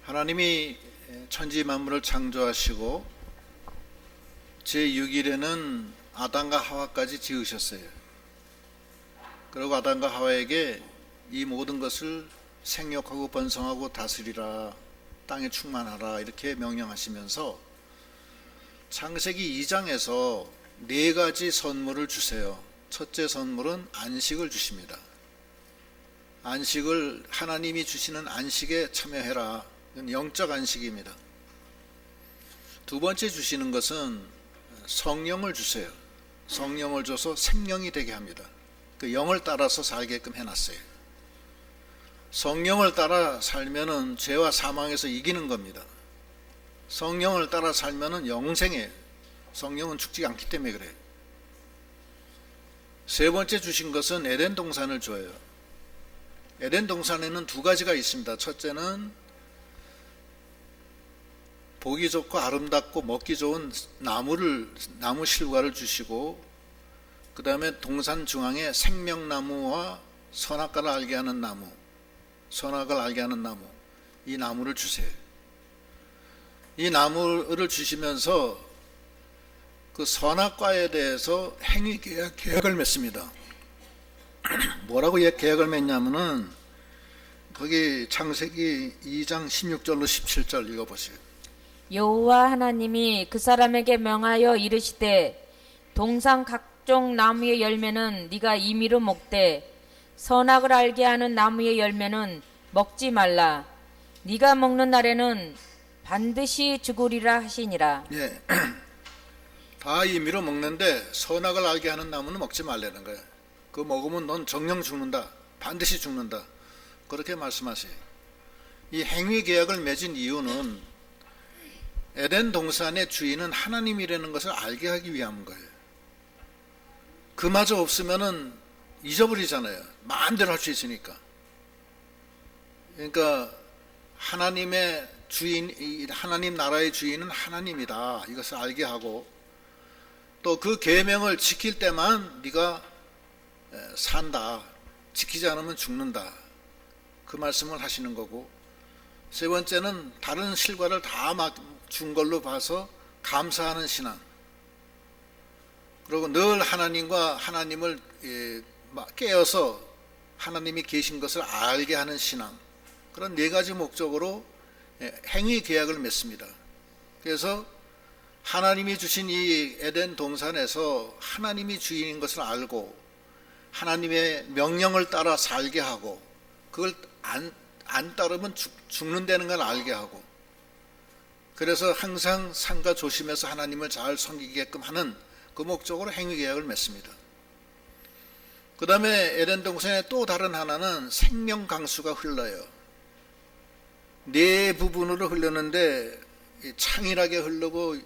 하나님이 천지 만물을 창조하시고 제6일에는 아담과 하와까지 지으셨어요. 그리고 아담과 하와에게 이 모든 것을 생육하고 번성하고 다스리라, 땅에 충만하라 이렇게 명령하시면서 창세기 2장에서 4가지 선물을 주세요. 첫째 선물은 안식을 주십니다. 안식을, 하나님이 주시는 안식에 참여해라. 이건 영적 안식입니다. 두 번째 주시는 것은 성령을 주세요. 성령을 줘서 생명이 되게 합니다. 그 영을 따라서 살게끔 해놨어요. 성령을 따라 살면은 죄와 사망에서 이기는 겁니다. 성령을 따라 살면은 영생이에요. 성령은 죽지 않기 때문에 그래요. 세 번째 주신 것은 에덴 동산을 줘요. 에덴 동산에는 2가지가 있습니다. 첫째는 보기 좋고 아름답고 먹기 좋은 나무 실과를 주시고, 그 다음에 동산 중앙에 생명나무와 선악과를 알게 하는 나무, 선악을 알게 하는 나무, 이 나무를 주세요. 이 나무를 주시면서 그 선악과에 대해서 행위 계약을 맺습니다. 뭐라고 계약을 맺냐면은 거기 창세기 2장 16절로 17절 읽어보세요. 여호와 하나님이 그 사람에게 명하여 이르시되 동산 각종 나무의 열매는 네가 임의로 먹되 선악을 알게 하는 나무의 열매는 먹지 말라. 네가 먹는 날에는 반드시 죽으리라 하시니라. 예, 다 임의로 먹는데 선악을 알게 하는 나무는 먹지 말라는 거예요. 그거 먹으면 넌 정령 죽는다, 반드시 죽는다, 그렇게 말씀하세요. 이 행위 계약을 맺은 이유는 에덴 동산의 주인은 하나님이라는 것을 알게 하기 위한 거예요. 그마저 없으면은 잊어버리잖아요. 마음대로 할 수 있으니까. 그러니까 하나님의 주인, 하나님 나라의 주인은 하나님이다, 이것을 알게 하고, 또 그 계명을 지킬 때만 네가 산다, 지키지 않으면 죽는다, 그 말씀을 하시는 거고, 세 번째는 다른 실과를 다 준 걸로 봐서 감사하는 신앙, 그리고 늘 하나님과 하나님을 깨어서 하나님이 계신 것을 알게 하는 신앙, 그런 4가지 목적으로 행위 계약을 맺습니다. 그래서 하나님이 주신 이 에덴 동산에서 하나님이 주인인 것을 알고 하나님의 명령을 따라 살게 하고, 그걸 안 따르면 죽는다는 걸 알게 하고, 그래서 항상 삼가 조심해서 하나님을 잘 섬기게끔 하는 그 목적으로 행위 계약을 맺습니다. 그 다음에 에덴 동산의 또 다른 하나는 생명 강수가 흘러요. 4부분으로 흐르는데 창일하게 흐르고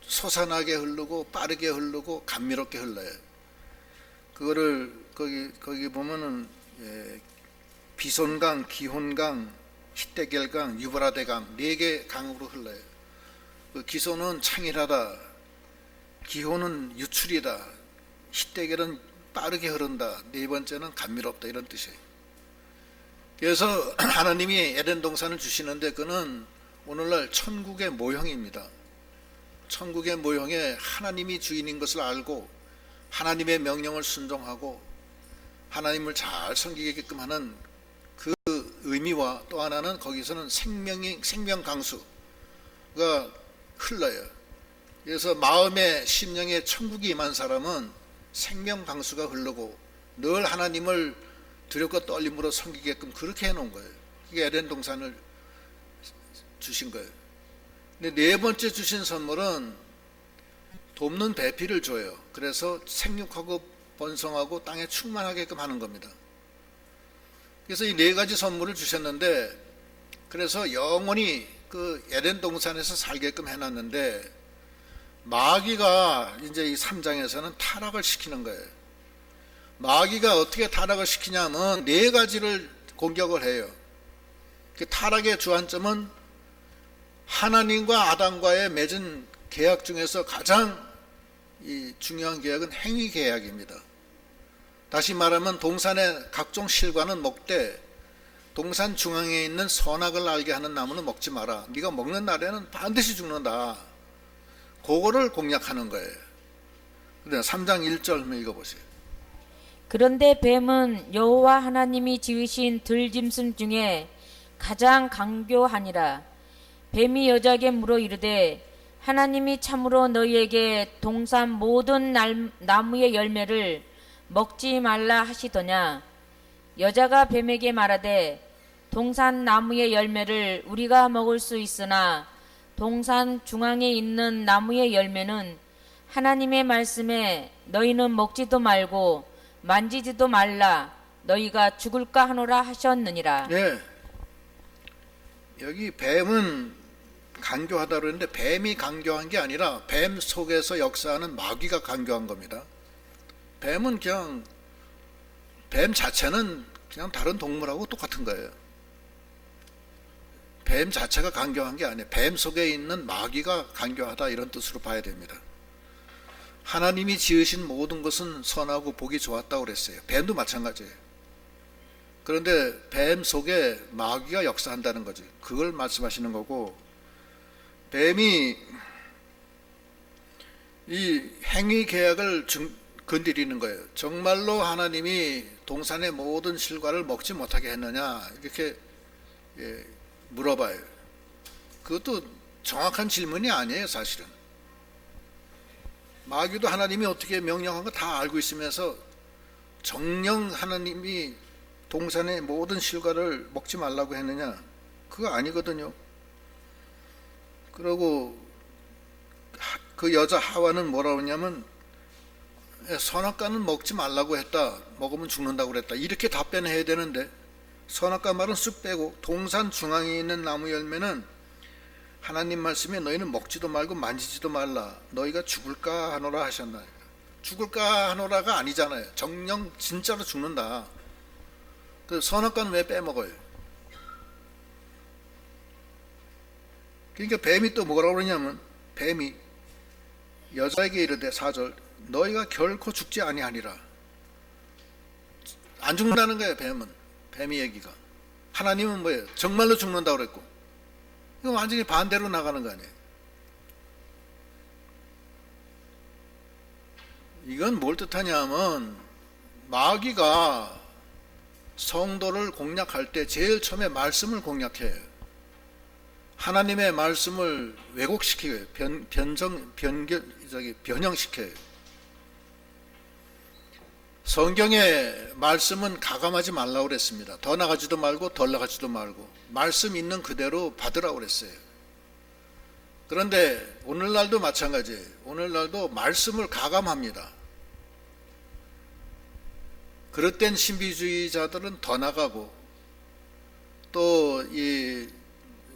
솟아나게 흐르고 빠르게 흐르고 감미롭게 흘러요. 그거를 거기 보면은 비손강, 기혼강, 히데겔강, 유브라데강 4개 강으로 흘러요. 그 기손은 창일하다, 기혼은 유출이다, 히데겔은 빠르게 흐른다, 4번째는 감미롭다, 이런 뜻이에요. 그래서 하나님이 에덴 동산을 주시는데 그는 오늘날 천국의 모형입니다. 천국의 모형에 하나님이 주인인 것을 알고 하나님의 명령을 순종하고 하나님을 잘 섬기게끔 하는 그 의미와, 또 하나는 거기서는 생명 강수가 흘러요. 그래서 마음에 심령에 천국이 임한 사람은 생명 강수가 흐르고 늘 하나님을 두렵고 떨림으로 섬기게끔 그렇게 해놓은 거예요. 이게 에덴 동산을 주신 거예요. 근데 4번째 주신 선물은 돕는 배필을 줘요. 그래서 생육하고 번성하고 땅에 충만하게끔 하는 겁니다. 그래서 이 4가지 선물을 주셨는데, 그래서 영원히 그 에덴 동산에서 살게끔 해놨는데, 마귀가 이제 이 3장에서는 타락을 시키는 거예요. 마귀가 어떻게 타락을 시키냐면 4가지를 공격을 해요. 그 타락의 주안점은 하나님과 아담과의 맺은 계약 중에서 가장 이 중요한 계약은 행위 계약입니다. 다시 말하면 동산의 각종 실과는 먹되 동산 중앙에 있는 선악을 알게 하는 나무는 먹지 마라. 네가 먹는 날에는 반드시 죽는다. 그거를 공략하는 거예요. 근데 3장 1절 한번 읽어보세요. 그런데 뱀은 여호와 하나님이 지으신 들짐승 중에 가장 강교하니라. 뱀이 여자에게 물어 이르되 하나님이 참으로 너희에게 동산 모든 나무의 열매를 먹지 말라 하시더냐. 여자가 뱀에게 말하되 동산 나무의 열매를 우리가 먹을 수 있으나 동산 중앙에 있는 나무의 열매는 하나님의 말씀에 너희는 먹지도 말고 만지지도 말라 너희가 죽을까 하노라 하셨느니라. 네. 여기 뱀은 강교하다 그러는데 뱀이 강교한 게 아니라 뱀 속에서 역사하는 마귀가 강교한 겁니다. 뱀은 그냥 뱀 자체는 그냥 다른 동물하고 똑같은 거예요. 뱀 자체가 강교한 게 아니에요. 뱀 속에 있는 마귀가 강교하다 이런 뜻으로 봐야 됩니다. 하나님이 지으신 모든 것은 선하고 보기 좋았다고 그랬어요. 뱀도 마찬가지예요. 그런데 뱀 속에 마귀가 역사한다는 거지. 그걸 말씀하시는 거고, 뱀이 이 행위 계약을 건드리는 거예요. 정말로 하나님이 동산의 모든 실과를 먹지 못하게 했느냐 이렇게 물어봐요. 그것도 정확한 질문이 아니에요. 사실은 마귀도 하나님이 어떻게 명령한 거 다 알고 있으면서 정녕 하나님이 동산의 모든 실과를 먹지 말라고 했느냐, 그거 아니거든요. 그러고 그 여자 하와는 뭐라고 했냐면 선악과는 먹지 말라고 했다, 먹으면 죽는다고 그랬다, 이렇게 답변해야 되는데 선악과 말은 쑥 빼고 동산 중앙에 있는 나무 열매는 하나님 말씀에 너희는 먹지도 말고 만지지도 말라 너희가 죽을까 하노라 하셨나. 죽을까 하노라가 아니잖아요. 정녕 진짜로 죽는다. 그 선악과는 왜 빼먹어요? 그러니까 뱀이 또 뭐라고 그러냐면, 뱀이 여자에게 이르되 4절 너희가 결코 죽지 아니하니라. 안 죽는다는 거예요. 뱀이 얘기가. 하나님은 뭐예요? 정말로 죽는다고 그랬고, 이거 완전히 반대로 나가는 거 아니에요. 이건 뭘 뜻하냐 하면, 마귀가 성도를 공략할 때 제일 처음에 말씀을 공략해요. 하나님의 말씀을 왜곡시켜요. 변형시켜요. 성경의 말씀은 가감하지 말라고 그랬습니다. 더 나가지도 말고 덜 나가지도 말고 말씀 있는 그대로 받으라고 그랬어요. 그런데 오늘날도 마찬가지예요. 오늘날도 말씀을 가감합니다. 그릇된 신비주의자들은 더 나가고, 또 이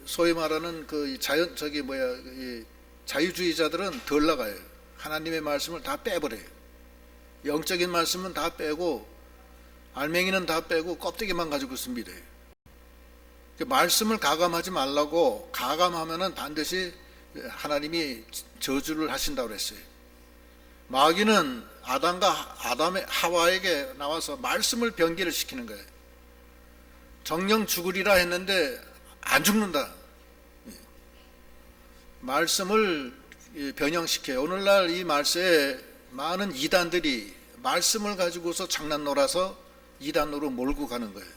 소위 말하는 그 자유주의자들은 덜 나가요. 하나님의 말씀을 다 빼버려요. 영적인 말씀은 다 빼고 알맹이는 다 빼고 껍데기만 가지고 있습니다. 말씀을 가감하지 말라고, 가감하면은 반드시 하나님이 저주를 하신다고 그랬어요. 마귀는 아담의 하와에게 나와서 말씀을 변기를 시키는 거예요. 정녕 죽으리라 했는데 안 죽는다. 말씀을 변형시켜요. 오늘날 이 말세에 많은 이단들이 말씀을 가지고서 장난 놀아서 이단으로 몰고 가는 거예요.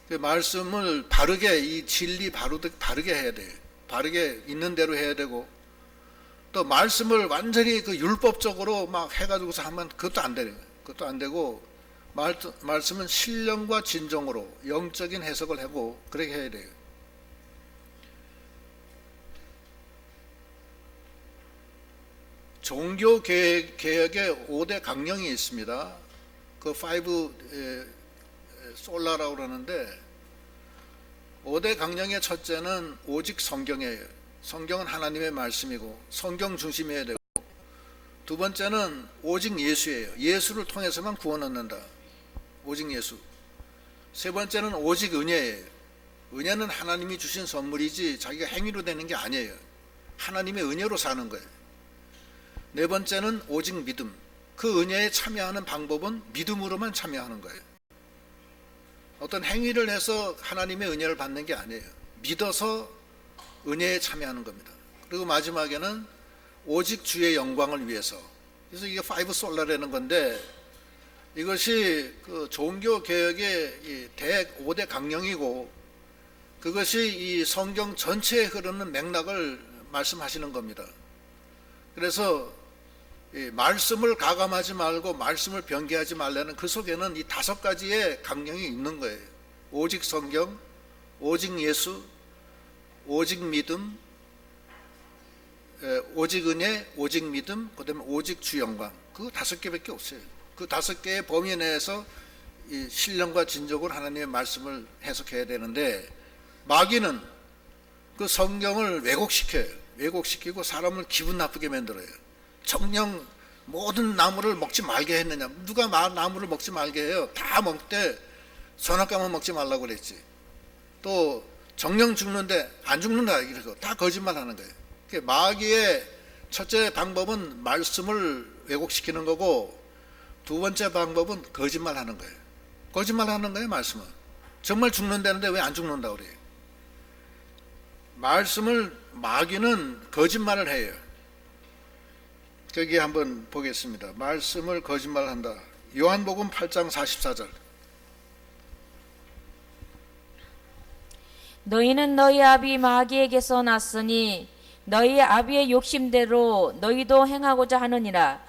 그 말씀을 바르게, 이 진리 바르게 해야 돼요. 바르게 있는 대로 해야 되고, 또 말씀을 완전히 그 율법적으로 막 해가지고서 하면 그것도 안 되는 거예요. 그것도 안 되고, 말씀은 신령과 진정으로 영적인 해석을 하고 그렇게 해야 돼요. 종교 개혁의 5대 강령이 있습니다. 그 5 솔라라고 그러는데, 5대 강령의 첫째는 오직 성경이에요. 성경은 하나님의 말씀이고 성경 중심이어야 되고, 두 번째는 오직 예수예요. 예수를 통해서만 구원 얻는다. 오직 예수. 세 번째는 오직 은혜예요. 은혜는 하나님이 주신 선물이지 자기가 행위로 되는 게 아니에요. 하나님의 은혜로 사는 거예요. 네 번째는 오직 믿음. 그 은혜에 참여하는 방법은 믿음으로만 참여하는 거예요. 어떤 행위를 해서 하나님의 은혜를 받는 게 아니에요. 믿어서 은혜에 참여하는 겁니다. 그리고 마지막에는 오직 주의 영광을 위해서. 그래서 이게 파이브 솔라라는 건데, 이것이 그 종교 개혁의 5대 강령이고, 그것이 이 성경 전체에 흐르는 맥락을 말씀하시는 겁니다. 그래서 이 말씀을 가감하지 말고 말씀을 변개하지 말라는 그 속에는 이 5가지의 강령이 있는 거예요. 오직 성경, 오직 예수, 오직 믿음, 오직 은혜, 오직 믿음, 그 다음에 오직 주 영광. 그 5개밖에 없어요. 그 5개의 범위 내에서 이 신령과 진정으로 하나님의 말씀을 해석해야 되는데, 마귀는 그 성경을 왜곡시켜요. 왜곡시키고 사람을 기분 나쁘게 만들어요. 정녕 모든 나무를 먹지 말게 했느냐. 누가 나무를 먹지 말게 해요. 다 먹되 선악과만 먹지 말라고 그랬지. 또 정녕 죽는데 안 죽는다 이러고 다 거짓말하는 거예요. 마귀의 첫째 방법은 말씀을 왜곡시키는 거고, 두 번째 방법은 거짓말하는 거예요. 거짓말하는 거예요. 말씀은 정말 죽는다는데 왜 안 죽는다고 그래요. 말씀을 마귀는 거짓말을 해요. 저기 한번 보겠습니다. 말씀을 거짓말한다. 요한복음 8장 44절. 너희는 너희 아비 마귀에게서 났으니 너희 아비의 욕심대로 너희도 행하고자 하느니라.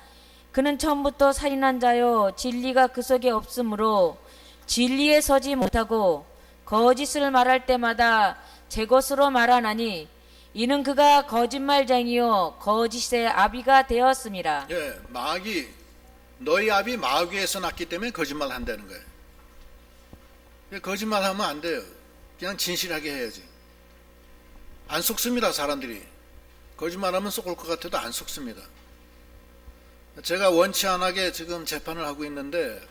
그는 처음부터 살인한 자요 진리가 그 속에 없으므로 진리에 서지 못하고 거짓을 말할 때마다 제 것으로 말하나니 이는 그가 거짓말쟁이요 거짓의 아비가 되었음이라. 예, 마귀, 너희 아비 마귀에서 났기 때문에 거짓말 한다는 거예요. 거짓말하면 안 돼요. 그냥 진실하게 해야지. 안 속습니다. 사람들이 거짓말하면 속을 것 같아도 안 속습니다. 제가 원치 않게 지금 재판을 하고 있는데,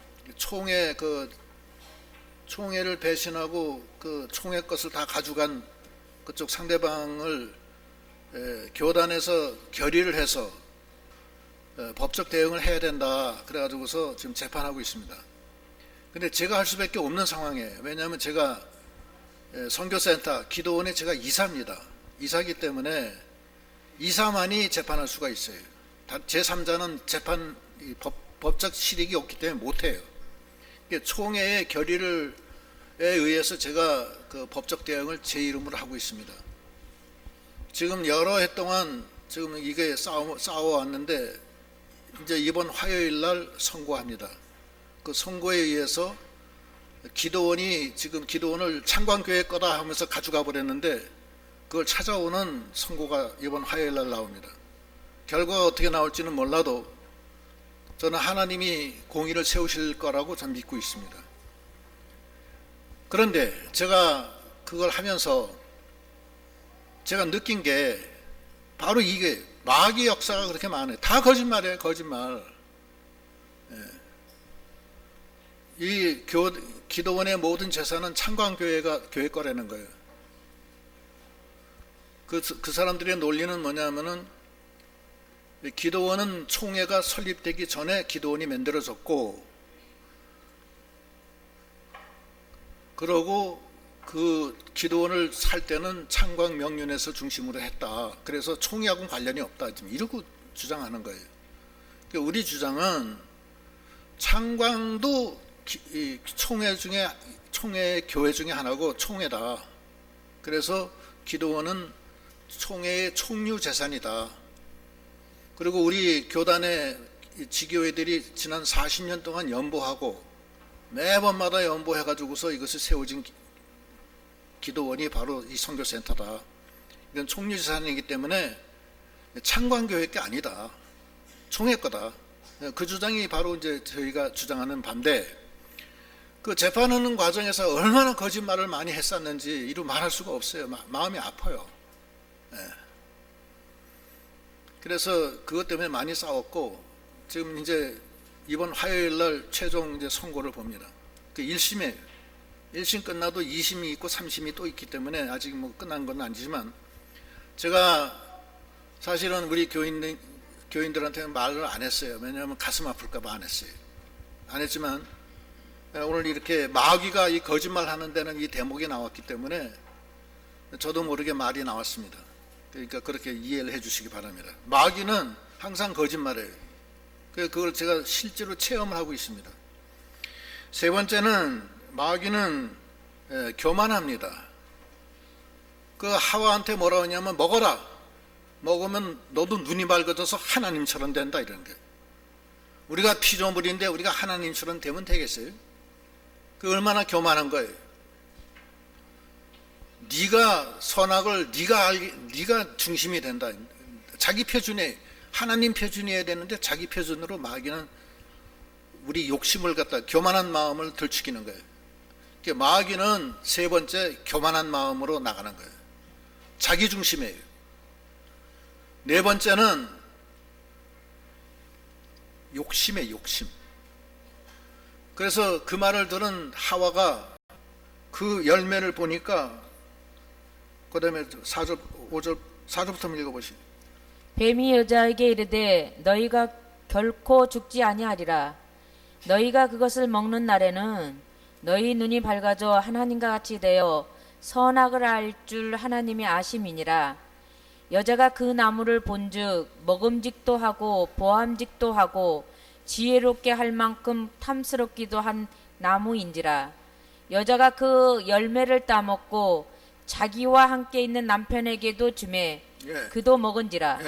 총회를 배신하고 그 총회 것을 다 가져간 그쪽 상대방을 교단에서 결의를 해서 법적 대응을 해야 된다. 그래가지고서 지금 재판하고 있습니다. 근데 제가 할 수밖에 없는 상황이에요. 왜냐하면 제가 선교센터 기도원에 제가 이사입니다. 이사기 때문에 이사만이 재판할 수가 있어요. 제3자는 재판 법적 실익이 없기 때문에 못해요. 총회의 결의를 의해서 제가 그 법적 대응을 제 이름으로 하고 있습니다. 지금 여러 해 동안 지금 이게 싸워왔는데, 이제 이번 화요일 날 선고합니다. 그 선고에 의해서 기도원이 지금 기도원을 창광교회 거다 하면서 가져가 버렸는데, 그걸 찾아오는 선고가 이번 화요일 날 나옵니다. 결과가 어떻게 나올지는 몰라도 저는 하나님이 공의를 세우실 거라고 저는 믿고 있습니다. 그런데 제가 그걸 하면서 제가 느낀 게 바로 이게 마귀 역사가 그렇게 많아요. 다 거짓말이에요. 거짓말. 이 기도원의 모든 재산은 창광교회가 교회 거라는 거예요. 그 사람들의 논리는 뭐냐면은, 기도원은 총회가 설립되기 전에 기도원이 만들어졌고, 그러고 그 기도원을 살 때는 창광명륜에서 중심으로 했다. 그래서 총회하고는 관련이 없다. 지금 이러고 주장하는 거예요. 우리 주장은 창광도 총회 교회 중에 하나고 총회다. 그래서 기도원은 총회의 총유 재산이다. 그리고 우리 교단의 지교회들이 지난 40년 동안 연보하고 매번마다 연보해가지고서 이것이 세워진 기도원이 바로 이 선교센터다. 이건 총유 재산이기 때문에 창광교회 게 아니다. 총회 거다. 그 주장이 바로 이제 저희가 주장하는 반대. 그 재판하는 과정에서 얼마나 거짓말을 많이 했었는지 이루 말할 수가 없어요. 마음이 아파요. 그래서 그것 때문에 많이 싸웠고, 지금 이제 이번 화요일 날 최종 이제 선고를 봅니다. 그 1심에 1심 끝나도 2심이 있고 3심이 또 있기 때문에 아직 뭐 끝난 건 아니지만, 제가 사실은 우리 교인들한테는 말을 안 했어요. 왜냐하면 가슴 아플까 봐 안 했어요. 안 했지만 오늘 이렇게 마귀가 이 거짓말 하는 데는 이 대목이 나왔기 때문에 저도 모르게 말이 나왔습니다. 그러니까 그렇게 이해를 해 주시기 바랍니다. 마귀는 항상 거짓말해요. 그걸 제가 실제로 체험을 하고 있습니다. 세 번째는 마귀는 교만합니다. 그 하와한테 뭐라고 하냐면 먹어라. 먹으면 너도 눈이 밝아져서 하나님처럼 된다 이런 게. 우리가 피조물인데 우리가 하나님처럼 되면 되겠어요? 그 얼마나 교만한 거예요. 네가 선악을 네가 중심이 된다. 자기 표준에 하나님 표준이어야 되는데 자기 표준으로 마귀는 우리 욕심을 갖다 교만한 마음을 들추기는 거예요. 그러니까 마귀는 세 번째 교만한 마음으로 나가는 거예요. 자기 중심이에요. 네 번째는 욕심이에요. 욕심. 그래서 그 말을 들은 하와가 그 열매를 보니까 그 다음에 4절, 5절, 4절부터 읽어보시죠. 뱀이 여자에게 이르되 너희가 결코 죽지 아니하리라. 너희가 그것을 먹는 날에는 너희 눈이 밝아져 하나님과 같이 되어 선악을 알 줄 하나님이 아심이니라. 여자가 그 나무를 본즉 먹음직도 하고 보암직도 하고 지혜롭게 할 만큼 탐스럽기도 한 나무인지라. 여자가 그 열매를 따먹고 자기와 함께 있는 남편에게도 주매 그도 먹은지라.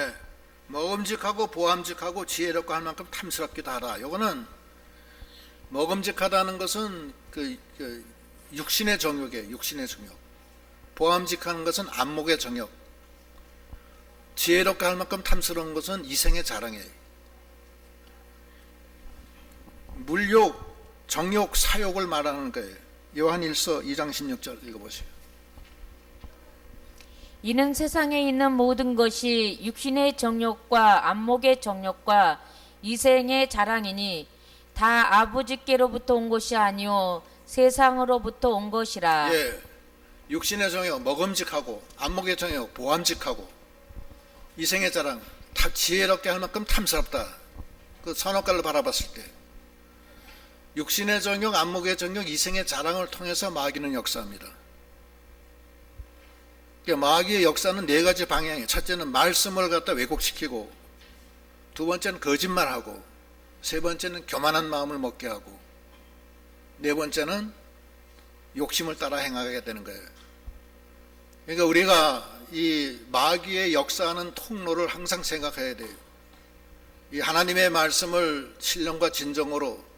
먹음직하고 보암직하고 지혜롭고 할 만큼 탐스럽기도 하라. 요거는 먹음직하다는 것은 그 육신의 정욕이에요. 육신의 정욕. 보암직하는 것은 안목의 정욕. 지혜롭게 할 만큼 탐스러운 것은 이생의 자랑이에요. 물욕, 정욕, 사욕을 말하는 거예요. 요한일서 2장 16절 읽어보세요. 이는 세상에 있는 모든 것이 육신의 정욕과 안목의 정욕과 이생의 자랑이니 다 아버지께로부터 온 것이 아니요 세상으로부터 온 것이라. 육신의 정욕, 먹음직하고 안목의 정욕, 보암직하고 이생의 자랑, 다 지혜롭게 할 만큼 탐스럽다. 그 선악과를 바라봤을 때 육신의 정욕, 안목의 정욕, 이생의 자랑을 통해서 마귀는 역사합니다. 그러니까 마귀의 역사는 네 가지 방향이에요. 첫째는 말씀을 갖다 왜곡시키고, 두 번째는 거짓말하고, 세 번째는 교만한 마음을 먹게 하고, 네 번째는 욕심을 따라 행하게 되는 거예요. 그러니까 우리가 이 마귀의 역사하는 통로를 항상 생각해야 돼요. 이 하나님의 말씀을 신령과 진정으로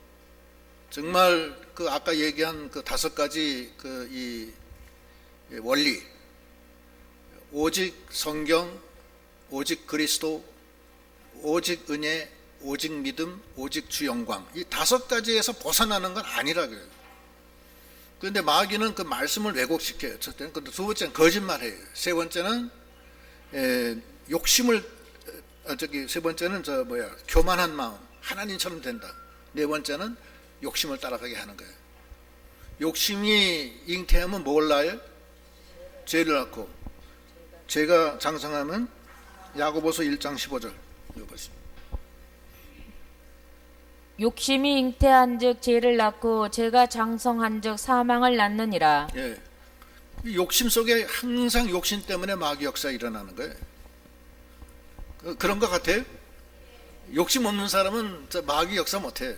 정말 그 아까 얘기한 그 5가지 그 이 원리, 오직 성경, 오직 그리스도, 오직 은혜, 오직 믿음, 오직 주 영광, 이 5가지에서 벗어나는 건 아니라고요. 그런데 마귀는 그 말씀을 왜곡시켜요. 첫째는. 근데 두 번째는 거짓말해요. 세 번째는 욕심을 세 번째는 교만한 마음, 하나님처럼 된다. 네 번째는 욕심을 따라가게 하는 거예요. 욕심이 잉태하면 뭘 낳아요? 죄를 낳고, 죄가 장성하면 야고보서 1장 15절 읽어보시죠. 욕심이 잉태한즉 죄를 낳고 죄가 장성한즉 사망을 낳느니라. 이 욕심 속에 항상 욕심 때문에 마귀 역사 일어나는 거예요. 그런 것 같아요? 욕심 없는 사람은 마귀 역사 못해.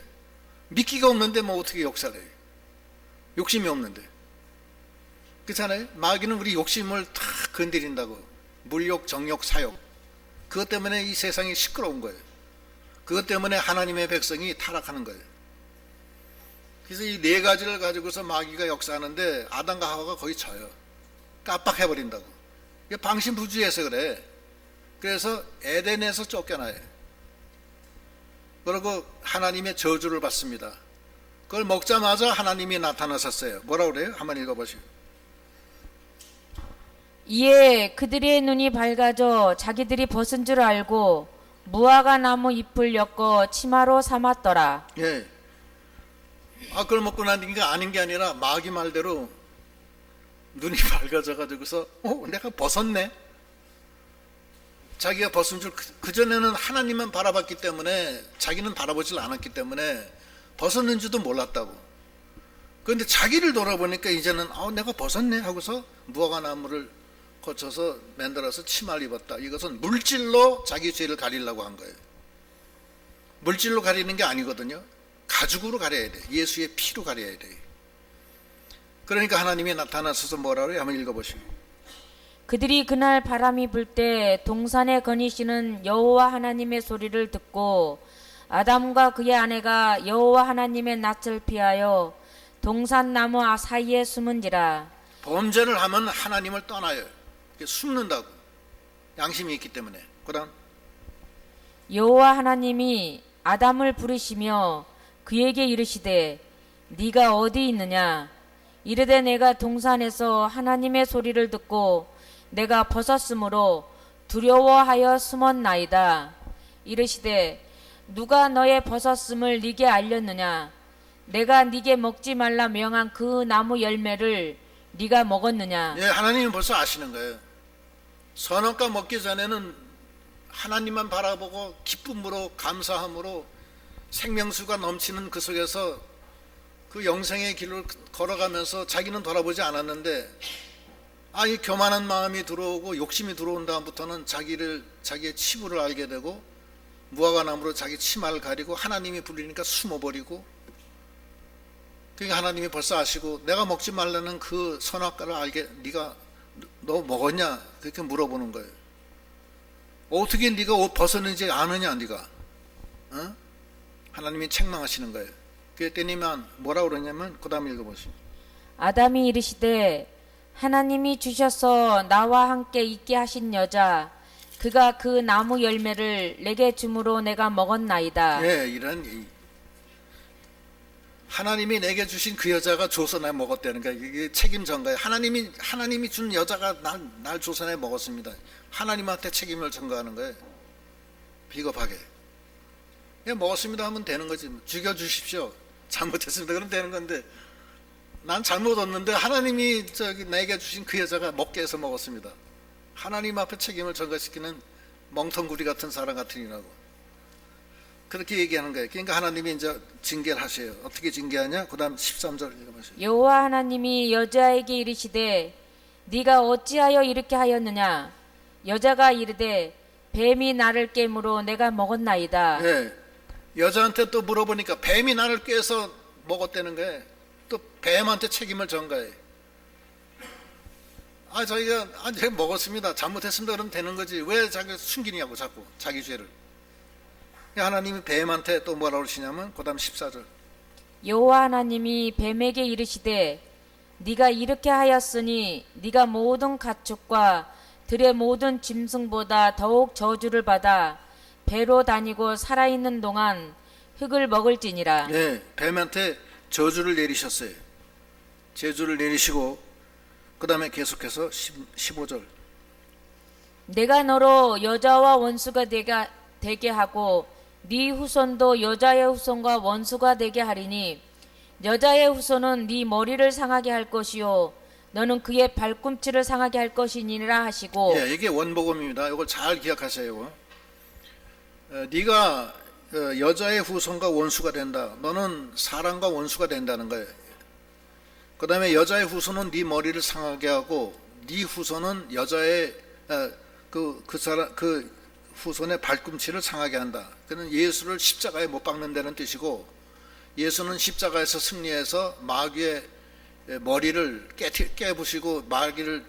미끼가 없는데 뭐 어떻게 역사를 해요? 욕심이 없는데. 그렇잖아요? 마귀는 우리 욕심을 다 건드린다고. 물욕, 정욕, 사욕. 그것 때문에 이 세상이 시끄러운 거예요. 그것 때문에 하나님의 백성이 타락하는 거예요. 그래서 이 네 가지를 가지고서 마귀가 역사하는데 아담과 하와가 거의 져요. 깜빡해버린다고. 이게 방심부주의해서 그래. 그래서 에덴에서 쫓겨나요. 그리고 하나님의 저주를 받습니다. 그걸 먹자마자 하나님이 나타나셨어요. 뭐라고 그래요? 한번 읽어보시오. 이에 그들의 눈이 밝아져 자기들이 벗은 줄 알고 무화과 나무 잎을 엮어 치마로 삼았더라. 그걸 먹고 나니까 아닌 게 아니라 마귀 말대로 눈이 밝아져 가지고서 내가 벗었네. 자기가 벗은 줄 그전에는 하나님만 바라봤기 때문에 자기는 바라보질 않았기 때문에 벗었는지도 몰랐다고. 그런데 자기를 돌아보니까 이제는 내가 벗었네 하고서 무화과 나무를 거쳐서 만들어서 치마를 입었다. 이것은 물질로 자기 죄를 가리려고 한 거예요. 물질로 가리는 게 아니거든요. 가죽으로 가려야 돼. 예수의 피로 가려야 돼. 그러니까 하나님이 나타나셔서 뭐라고 해요? 한번 읽어보시고. 그들이 그날 바람이 불 때 동산에 거니시는 여호와 하나님의 소리를 듣고 아담과 그의 아내가 여호와 하나님의 낯을 피하여 동산 나무 사이에 숨은지라. 범죄를 하면 하나님을 떠나요. 숨는다고. 양심이 있기 때문에. 그다음 여호와 하나님이 아담을 부르시며 그에게 이르시되 네가 어디 있느냐. 이르되 내가 동산에서 하나님의 소리를 듣고 내가 벗었으므로 두려워하여 숨었나이다. 이르시되 누가 너의 벗었음을 네게 알렸느냐. 내가 네게 먹지 말라 명한 그 나무 열매를 네가 먹었느냐. 예, 하나님은 벌써 아시는 거예요. 선악과 먹기 전에는 하나님만 바라보고 기쁨으로 감사함으로 생명수가 넘치는 그 속에서 그 영생의 길을 걸어가면서 자기는 돌아보지 않았는데 이 교만한 마음이 들어오고 욕심이 들어온 다음부터는 자기의 치부를 알게 되고 무화과 나무로 자기 치마를 가리고 하나님이 불리니까 숨어버리고, 그러니까 하나님이 벌써 아시고 내가 먹지 말라는 그 선악과를 알게, 너 먹었냐? 그렇게 물어보는 거예요. 어떻게 네가 옷 벗었는지 아느냐 네가? 어? 하나님이 책망하시는 거예요. 그랬더니만 뭐라고 그러냐면 그 다음 읽어보시죠. 아담이 이르시되 하나님이 주셔서 나와 함께 있게 하신 여자 그가 그 나무 열매를 내게 주므로 내가 먹었나이다. 예, 하나님이 내게 주신 그 여자가 줘서 내가 먹었다는 거야. 이게 책임전가예요. 하나님이 준 여자가 날 줘서 내가 먹었습니다. 하나님한테 책임을 전가하는 거예요. 비겁하게. 그냥 먹었습니다 하면 되는 거지. 죽여주십시오. 잘못했습니다. 그러면 되는 건데, 난 잘못 얻는데 하나님이 내게 주신 그 여자가 먹게 해서 먹었습니다. 하나님 앞에 책임을 전가시키는 멍텅구리 같은 사람 같으니라고. 그렇게 얘기하는 거예요. 그러니까 하나님이 이제 징계를 하세요. 어떻게 징계하냐? 그 다음 13절 읽어보세요. 여호와 하나님이 여자에게 이르시되 네가 어찌하여 이렇게 하였느냐. 여자가 이르되 뱀이 나를 깨므로 내가 먹었나이다. 예, 여자한테 또 물어보니까 뱀이 나를 꿰서 먹었다는 거예요. 또 뱀한테 책임을 전가해. 제가 먹었습니다. 잘못했습니다. 그러면 되는 거지. 왜 자기 숨기냐고 자꾸 자기 죄를. 하나님이 뱀한테 또 뭐라고 그러시냐면 그 다음 14절. 여호와 하나님이 뱀에게 이르시되 네가 이렇게 하였으니 네가 모든 가축과 들의 모든 짐승보다 더욱 저주를 받아 배로 다니고 살아있는 동안 흙을 먹을지니라. 네, 뱀한테 저주를 내리셨어요. 저주를 내리시고 그 다음에 계속해서 15절. 내가 너로 여자와 원수가 되게 하고 네 후손도 여자의 후손과 원수가 되게 하리니 여자의 후손은 네 머리를 상하게 할 것이요 너는 그의 발꿈치를 상하게 할 것이니라 하시고. 예, 이게 원복음입니다. 이걸 잘 기억하세요. 네가 여자의 후손과 원수가 된다. 너는 사람과 원수가 된다는 거예요. 그 다음에 여자의 후손은 네 머리를 상하게 하고 네 후손은 여자의 그 후손의 발꿈치를 상하게 한다. 그는 예수를 십자가에 못 박는다는 뜻이고, 예수는 십자가에서 승리해서 마귀의 머리를 깨부시고 마귀를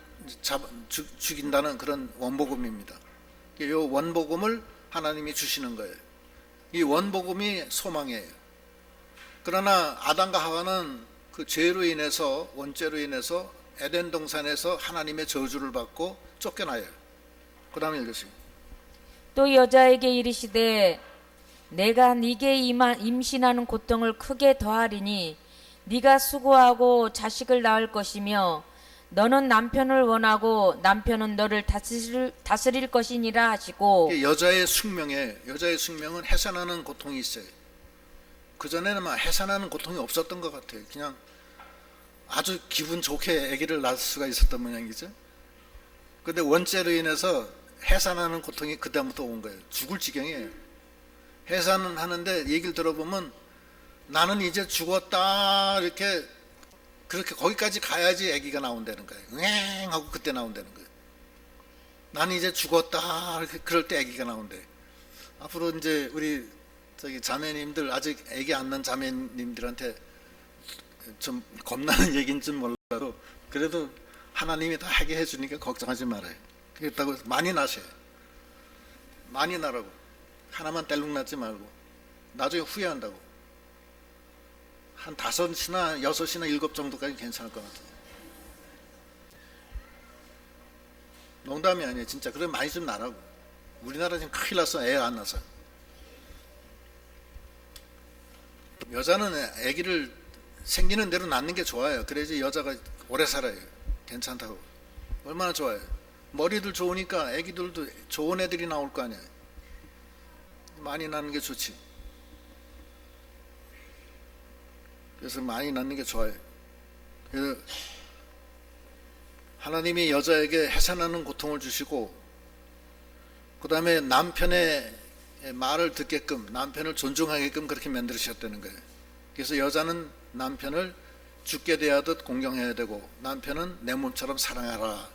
죽인다는 그런 원복음입니다. 이 원복음을 하나님이 주시는 거예요. 이 원복음이 소망이에요. 그러나 아담과 하와는 그 죄로 인해서, 원죄로 인해서 에덴 동산에서 하나님의 저주를 받고 쫓겨나요. 그 다음에 읽으세요. 또 여자에게 이르시되 내가 네게 임신하는 고통을 크게 더하리니 네가 수고하고 자식을 낳을 것이며 너는 남편을 원하고 남편은 너를 다스릴 것이니라 하시고. 여자의 숙명은 해산하는 고통이 있어요. 그전에는 해산하는 고통이 없었던 것 같아요. 그냥 아주 기분 좋게 아기를 낳을 수가 있었던 모양이죠. 그런데 원죄로 인해서 해산하는 고통이 그다음부터 온 거예요. 죽을 지경이에요. 해산은 하는데 얘기를 들어보면 나는 이제 죽었다 이렇게 그렇게 거기까지 가야지 아기가 나온다는 거예요. 응 하고 그때 나온다는 거예요. 나는 이제 죽었다 그럴 때 아기가 나온대. 앞으로 이제 우리 저기 자매님들, 아직 아기 안 낳은 자매님들한테 좀 겁나는 얘기인 줄 몰라도 그래도 하나님이 다 하게 해주니까 걱정하지 말아요. 그렇다고 많이 나세요. 많이 나라고. 하나만 뗄룩 낳지 말고 나중에 후회한다고. 한 5이나 6이나 7 정도까지 괜찮을 것 같아요. 농담이 아니에요. 진짜. 그래 많이 좀 나라고. 우리나라 지금 큰일 났어. 애 안 낳아서. 여자는 아기를 생기는 대로 낳는 게 좋아요. 그래야지 여자가 오래 살아요. 괜찮다고. 얼마나 좋아요. 머리들 좋으니까 아기들도 좋은 애들이 나올 거 아니에요. 많이 낳는 게 좋지. 그래서 많이 낳는 게 좋아요. 그래서 하나님이 여자에게 해산하는 고통을 주시고, 그 다음에 남편의 말을 듣게끔, 남편을 존중하게끔 그렇게 만드셨다는 거예요. 그래서 여자는 남편을 죽게 대하듯 공경해야 되고, 남편은 내 몸처럼 사랑하라.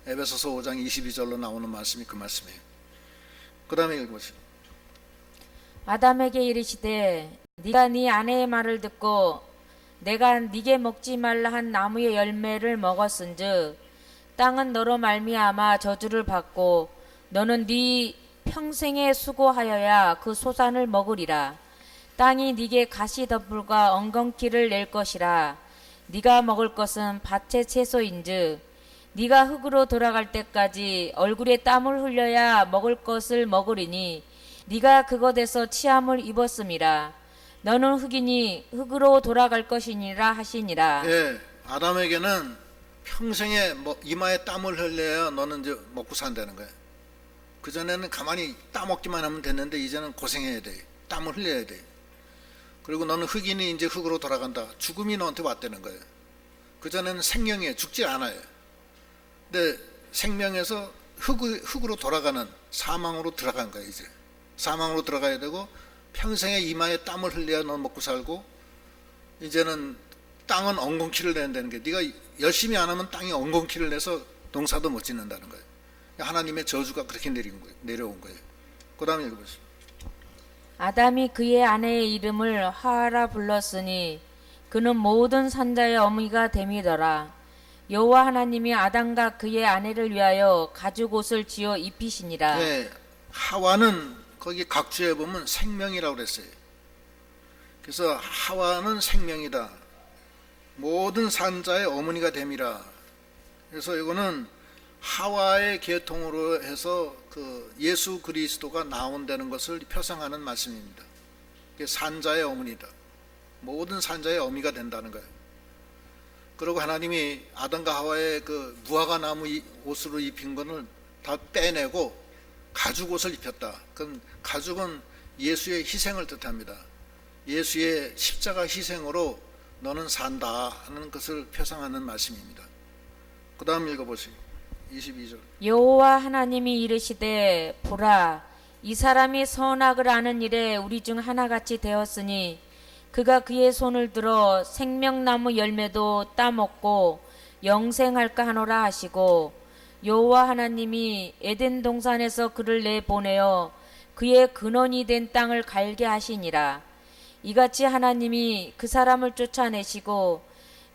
에베소서 5장 22절로 나오는 말씀이 그 말씀이에요. 그 다음에 읽어보세요. 아담에게 이르시되 네가 네 아내의 말을 듣고 내가 네게 먹지 말라 한 나무의 열매를 먹었은즉 땅은 너로 말미암아 저주를 받고 너는 네 평생에 수고하여야 그 소산을 먹으리라. 땅이 네게 가시덤불과 엉겅퀴를 낼 것이라. 네가 먹을 것은 밭의 채소인즉 네가 흙으로 돌아갈 때까지 얼굴에 땀을 흘려야 먹을 것을 먹으리니 네가 그것에서 치함을 입었음이라. 너는 흙이니 흙으로 돌아갈 것이니라 하시니라. 예, 아담에게는 평생에 이마에 땀을 흘려야 너는 이제 먹고 산다는 거예요. 그전에는 가만히 따먹기만 하면 됐는데 이제는 고생해야 돼. 땀을 흘려야 돼. 그리고 너는 흙이니 이제 흙으로 돌아간다. 죽음이 너한테 왔다는 거예요. 그전에는 생명이에요. 죽지 않아요. 근데 생명에서 흙으로 돌아가는 사망으로 들어간 거예요. 이제 사망으로 들어가야 되고, 평생에 이마에 땀을 흘려야 넌 먹고 살고, 이제는 땅은 엉겅퀴를 낸다는 게, 네가 열심히 안 하면 땅이 엉겅퀴를 내서 농사도 못 짓는다는 거예요. 하나님의 저주가 그렇게 내려온 거예요. 그 다음에 읽어보시죠. 아담이 그의 아내의 이름을 하하라 불렀으니 그는 모든 산자의 어미가 됨이더라. 여호와 하나님이 아담과 그의 아내를 위하여 가죽 옷을 지어 입히시니라. 네, 하와는 거기 각주에 보면 생명이라고 그랬어요. 그래서 하와는 생명이다. 모든 산자의 어머니가 됨이라. 그래서 이거는 하와의 계통으로 해서 그 예수 그리스도가 나온다는 것을 표상하는 말씀입니다. 산자의 어머니다. 모든 산자의 어미가 된다는 거예요. 그리고 하나님이 아담과 하와의 그 무화과 나무 옷으로 입힌 것을 다 빼내고 가죽 옷을 입혔다. 그건 가죽은 예수의 희생을 뜻합니다. 예수의 십자가 희생으로 너는 산다 하는 것을 표상하는 말씀입니다. 그 다음 읽어보세요. 22절. 여호와 하나님이 이르시되 보라 이 사람이 선악을 아는 일에 우리 중 하나같이 되었으니 그가 그의 손을 들어 생명나무 열매도 따먹고 영생할까 하노라 하시고, 여호와 하나님이 에덴 동산에서 그를 내보내어 그의 근원이 된 땅을 갈게 하시니라. 이같이 하나님이 그 사람을 쫓아내시고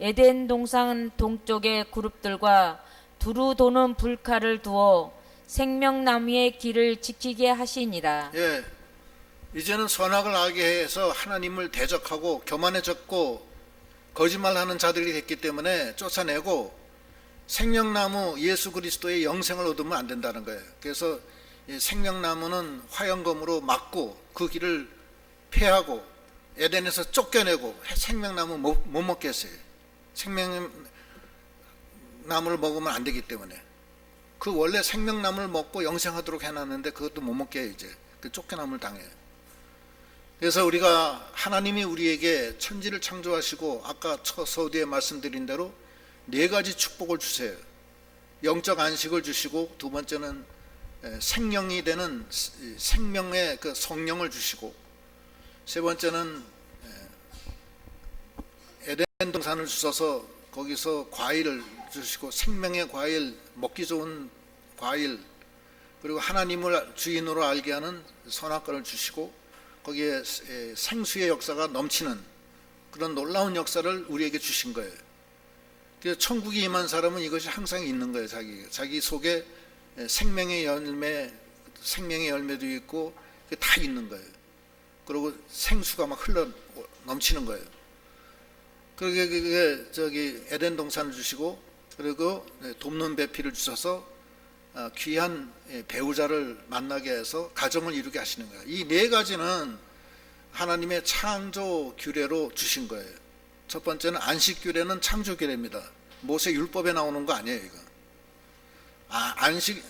에덴 동산 동쪽의 그룹들과 두루 도는 불칼을 두어 생명나무의 길을 지키게 하시니라. 예, 이제는 선악을 알게 해서 하나님을 대적하고 교만해졌고 거짓말하는 자들이 됐기 때문에 쫓아내고, 생명나무 예수 그리스도의 영생을 얻으면 안 된다는 거예요. 그래서 생명나무는 화영검으로 막고 그 길을 폐하고 에덴에서 쫓겨내고 생명나무 못 먹게 했어요. 생명나무를 먹으면 안 되기 때문에. 그 원래 생명나무를 먹고 영생하도록 해놨는데 그것도 못 먹게 해요. 이제 그 쫓겨남을 당해요. 그래서 우리가 하나님이 우리에게 천지를 창조하시고 아까 서두에 말씀드린 대로 4가지 축복을 주세요. 영적 안식을 주시고, 두 번째는 생명이 되는 생명의 그 성령을 주시고, 세 번째는 에덴 동산을 주셔서 거기서 과일을 주시고 생명의 과일, 먹기 좋은 과일, 그리고 하나님을 주인으로 알게 하는 선악과를 주시고 거기에 생수의 역사가 넘치는 그런 놀라운 역사를 우리에게 주신 거예요. 그래서 천국에 임한 사람은 이것이 항상 있는 거예요. 자기 속에 생명의 열매도 있고 다 있는 거예요. 그리고 생수가 막 흘러 넘치는 거예요. 그게 저기 에덴 동산을 주시고 그리고 돕는 배필을 주셔서 귀한 배우자를 만나게 해서 가정을 이루게 하시는 거예요. 이 네 가지는 하나님의 창조 규례로 주신 거예요. 첫 번째는 안식 규례는 창조 규례입니다. 모세 율법에 나오는 거 아니에요, 이거.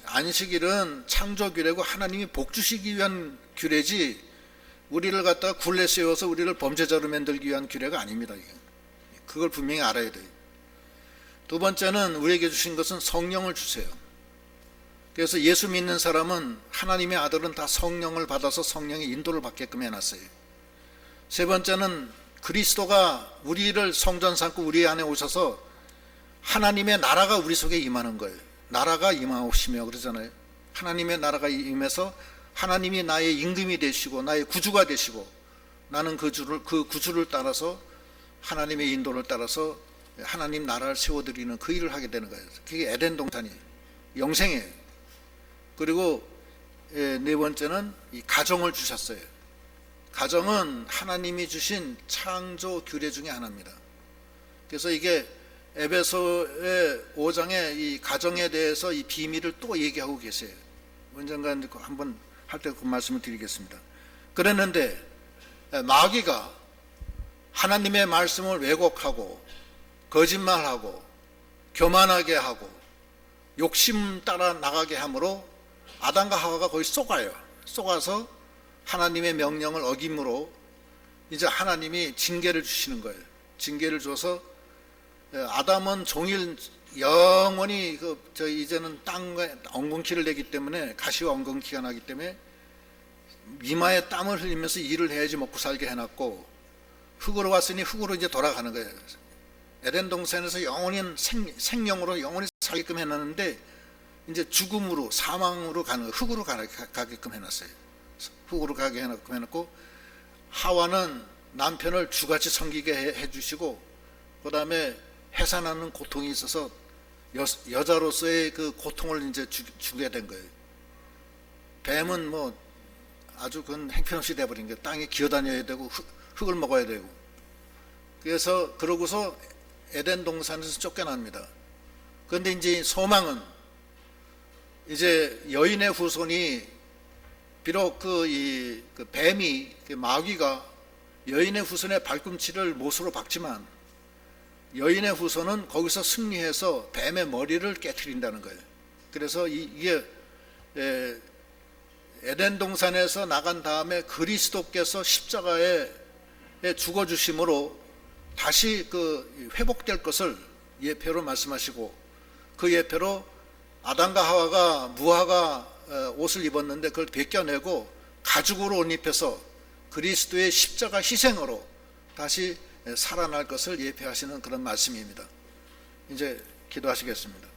안식일은 창조 규례고 하나님이 복 주시기 위한 규례지 우리를 갖다가 굴레 세워서 우리를 범죄자로 만들기 위한 규례가 아닙니다. 이게. 그걸 분명히 알아야 돼요. 두 번째는 우리에게 주신 것은 성령을 주세요. 그래서 예수 믿는 사람은 하나님의 아들은 다 성령을 받아서 성령의 인도를 받게끔 해놨어요. 세 번째는 그리스도가 우리를 성전 삼고 우리 안에 오셔서 하나님의 나라가 우리 속에 임하는 거예요. 나라가 임하시며 그러잖아요. 하나님의 나라가 임해서 하나님이 나의 임금이 되시고 나의 구주가 되시고 나는 그 구주를 따라서 하나님의 인도를 따라서 하나님 나라를 세워드리는 그 일을 하게 되는 거예요. 그게 에덴 동산이 영생이에요. 그리고 네 번째는 이 가정을 주셨어요. 가정은 하나님이 주신 창조 규례 중에 하나입니다. 그래서 이게 에베소의 5장에 이 가정에 대해서 이 비밀을 또 얘기하고 계세요. 언젠가 한번 할 때 그 말씀을 드리겠습니다. 그랬는데 마귀가 하나님의 말씀을 왜곡하고 거짓말하고 교만하게 하고 욕심 따라 나가게 함으로 아담과 하와가 거의 속아서 하나님의 명령을 어김으로 이제 하나님이 징계를 주시는 거예요. 징계를 줘서 아담은 종일 영원히 이제는 땅에 엉겅퀴를 내기 때문에 가시와 엉겅퀴가 나기 때문에 이마에 땀을 흘리면서 일을 해야지 먹고 살게 해놨고 흙으로 왔으니 흙으로 이제 돌아가는 거예요. 에덴 동산에서 영원히 생명으로 영원히 살게끔 해놨는데 이제 죽음으로 사망으로 가는 흙으로 가게끔 해놨어요. 흙으로 가게 해놓고 하와는 남편을 주같이 섬기게 해주시고 그 다음에 해산하는 고통이 있어서 여자로서의 그 고통을 이제 주게 된 거예요. 뱀은 뭐 아주 그건 행편없이 돼버린 거예요. 땅에 기어다녀야 되고 흙을 먹어야 되고. 그래서 그러고서 에덴 동산에서 쫓겨납니다. 그런데 이제 소망은 이제 여인의 후손이 비록 그 뱀이 마귀가 여인의 후손의 발꿈치를 못으로 박지만 여인의 후손은 거기서 승리해서 뱀의 머리를 깨트린다는 거예요. 그래서 이게 에덴 동산에서 나간 다음에 그리스도께서 십자가에 죽어주심으로 다시 회복될 것을 예표로 말씀하시고 그 예표로 아담과 하와가 무화과 옷을 입었는데 그걸 벗겨내고 가죽으로 옷 입혀서 그리스도의 십자가 희생으로 다시 살아날 것을 예표하시는 그런 말씀입니다. 이제 기도하시겠습니다.